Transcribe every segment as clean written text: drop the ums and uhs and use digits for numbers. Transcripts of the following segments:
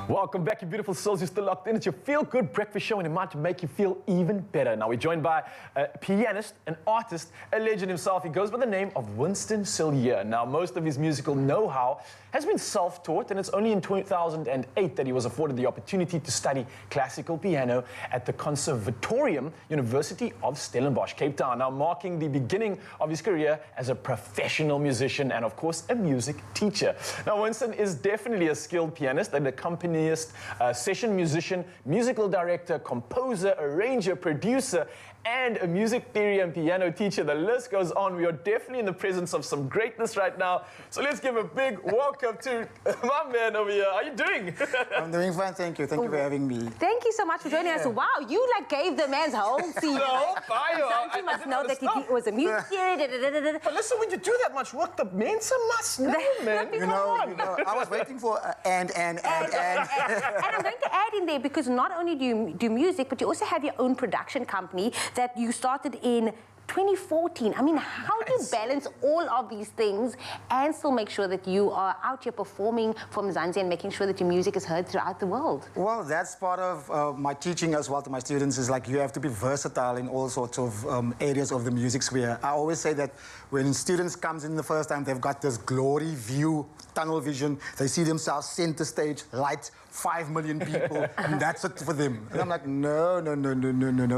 Welcome back, you beautiful souls. You're still locked in. It's your feel-good breakfast show, and it might make you feel even better. Now, we're joined by a pianist, an artist, a legend himself. He goes by the name of Winston Siljeur. Now, most of his musical know-how has been self-taught, and it's only in 2008 that he was afforded the opportunity to study classical piano at the Conservatorium, University of Stellenbosch, Cape Town. Now, marking the beginning of his career as a professional musician and, of course, a music teacher. Now, Winston is definitely a skilled pianist and accompanist, session musician, musical director, composer, arranger, producer, and a music theory and piano teacher. The list goes on. We are definitely in the presence of some greatness right now. So let's give a big welcome to my man over here. How are you doing? I'm doing fine, thank you. Thank you for having me. Thank you so much for joining us. Wow, you gave the man's whole scene. No, bio. You must know that he was a music theory. But listen, when you do that much work, the men's must know, man. You know, I was waiting for and. And I'm going to add in there, because not only do you do music, but you also have your own production company that you started in 2014. I mean, how do you balance all of these things and still make sure that you are out here performing for Mzansi and making sure that your music is heard throughout the world? Well, that's part of my teaching as well to my students, is like you have to be versatile in all sorts of areas of the music sphere. I always say that when students comes in the first time, they've got this glory view, tunnel vision. They see themselves center stage, lights, 5 million people, and that's it for them. And I'm like, no.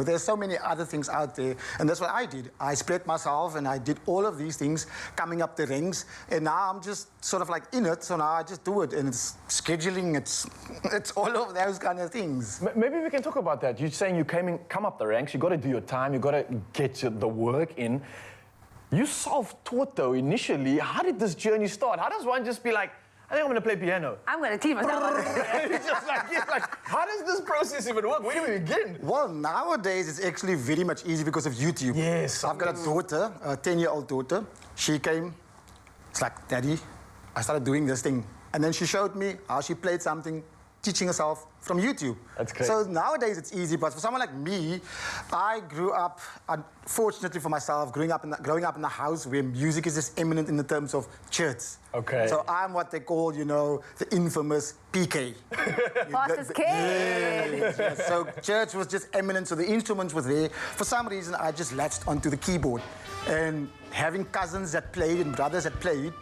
There's so many other things out there, and that's what I did. I spread myself, and I did all of these things, coming up the ranks, and now I'm just sort of like in it, so now I just do it, and it's scheduling, it's all of those kind of things. Maybe we can talk about that. You're saying you come up the ranks, you got to do your time, you got to get the work in. You self-taught though initially. How did this journey start? How does one just be like, I think I'm going to play piano? I'm going to teach myself. It's just like, how does this process even work? Where do we begin? Well, nowadays it's actually very much easy because of YouTube. Yes. I've got a daughter, a 10-year-old daughter. She came, it's like, Daddy, I started doing this thing. And then she showed me how she played something, teaching herself from YouTube. That's great. So nowadays it's easy, but for someone like me, I grew up, unfortunately for myself, growing up in the house where music is just eminent in the terms of church. Okay. So I'm what they call, the infamous PK. Fastest kid. Yes. So church was just eminent, so the instruments were there. For some reason, I just latched onto the keyboard. And having cousins that played and brothers that played,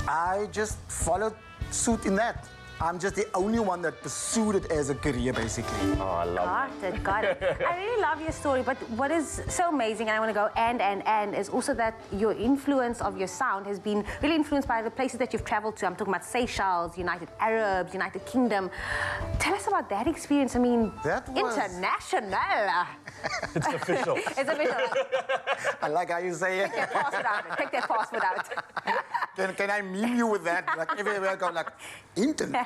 I just followed suit in that. I'm just the only one that pursued it as a career, basically. Oh, I love it. Got it. I really love your story, but what is so amazing, and I want to go and, is also that your influence of your sound has been really influenced by the places that you've traveled to. I'm talking about Seychelles, United Arabs, United Kingdom. Tell us about that experience. I mean, that was... international. It's official. It's official. I like how you say it. Take that passport out. Take that passport out. Can I meme you with that? Like everywhere I go, like, international.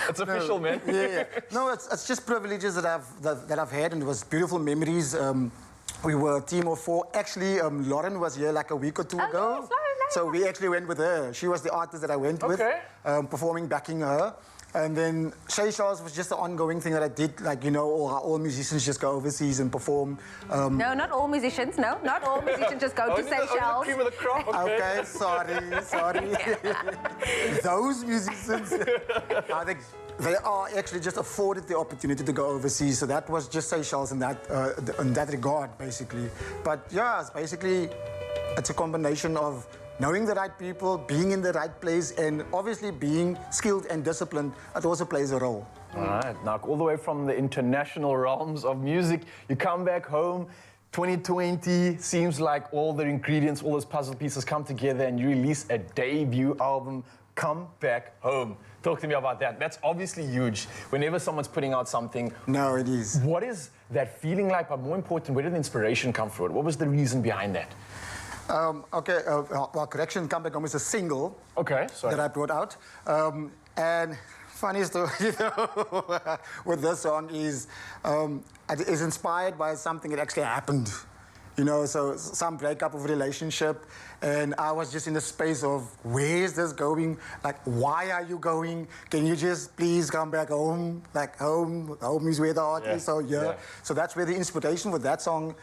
It's official, man. Yeah. No, it's just privileges that I've had, and it was beautiful memories. We were a team of 4. Actually, Lauren was here like a week or 2 ago. Yes, Lauren. So we actually went with her. She was the artist that I went with, performing, backing her. And then Seychelles was just an ongoing thing that I did, like, all musicians just go overseas and perform. No, not all musicians. No, not all musicians just go to Seychelles. Only the cream of the crop. Okay, sorry. Those musicians, they are actually just afforded the opportunity to go overseas. So that was just Seychelles in that regard, basically. But yeah, it's a combination of knowing the right people, being in the right place, and obviously being skilled and disciplined, it also plays a role. All right, now all the way from the international realms of music, you come back home. 2020 seems like all the ingredients, all those puzzle pieces come together, and you release a debut album, Come Back Home. Talk to me about that. That's obviously huge. Whenever someone's putting out something... No, it is. What is that feeling like? But more important, where did the inspiration come from? What was the reason behind that? Well, correction, Come Back Home is a single that I brought out. And funny story, with this song is it's inspired by something that actually happened. So some breakup of a relationship, and I was just in the space of, where is this going? Like, why are you going? Can you just please come back home? Like, home is where the heart is, so yeah. So that's where the inspiration for that song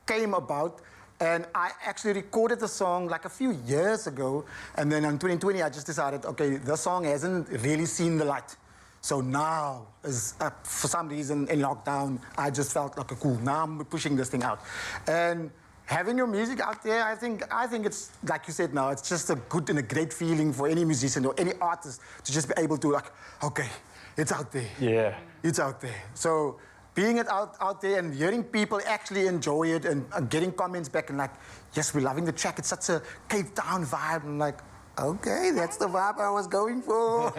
came about. And I actually recorded the song like a few years ago. And then in 2020, I just decided, okay, the song hasn't really seen the light. So now, for some reason in lockdown, I just felt like, cool, now I'm pushing this thing out. And having your music out there, I think it's, like you said now, it's just a good and a great feeling for any musician or any artist to just be able to like, okay, it's out there. Yeah. It's out there. So being it out there and hearing people actually enjoy it and getting comments back and like, yes, we're loving the track. It's such a Cape Town vibe. And like, okay, that's the vibe I was going for.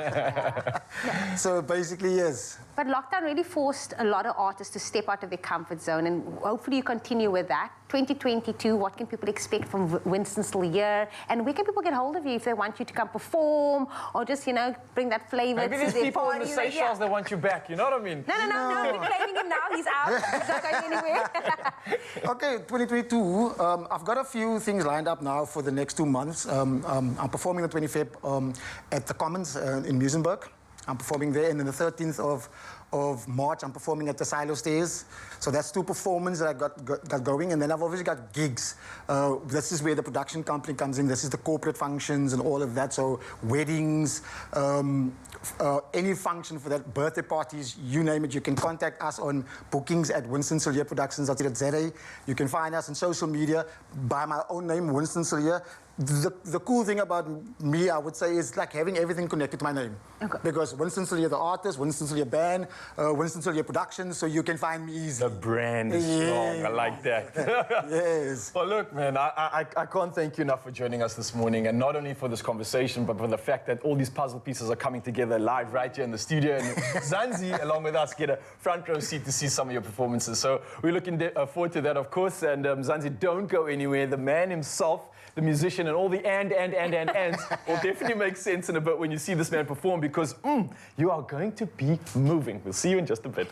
So basically, yes. But lockdown really forced a lot of artists to step out of their comfort zone, and hopefully you continue with that. 2022, what can people expect from Winston Siljeur? And where can people get hold of you if they want you to come perform or just, you know, bring that flavor Maybe to there's their people in the parties? Seychelles that want you back, you know what I mean? No, we're claiming him now. He's out. He's not going anywhere. Okay, 2022, I've got a few things lined up now for the next 2 months. I'm performing the 25th at the Commons in Muizenberg. I'm performing there, and then the 13th of March, I'm performing at the Silo Stairs. So that's 2 performances that I got going, and then I've obviously got gigs. This is where the production company comes in. This is the corporate functions and all of that. So weddings, any function for that, birthday parties, you name it. You can contact us on bookings at winstonsiljeur.productions.za. You can find us on social media by my own name, Winston Siljeur. The cool thing about me, I would say, is like having everything connected to my name. Okay. Because Winston Siljeur, the artist, Winston Siljeur band, Winston Siljeur Productions, so you can find me easily. The brand is strong. I like that. Yes. Well, look, man, I can't thank you enough for joining us this morning, and not only for this conversation, but for the fact that all these puzzle pieces are coming together live right here in the studio. And Zanzi, along with us, get a front row seat to see some of your performances. So we're looking forward to that, of course. And Zanzi, don't go anywhere. The man himself, the musician, and all the ands will definitely make sense in a bit when you see this man perform, because you are going to be moving. We'll see you in just a bit.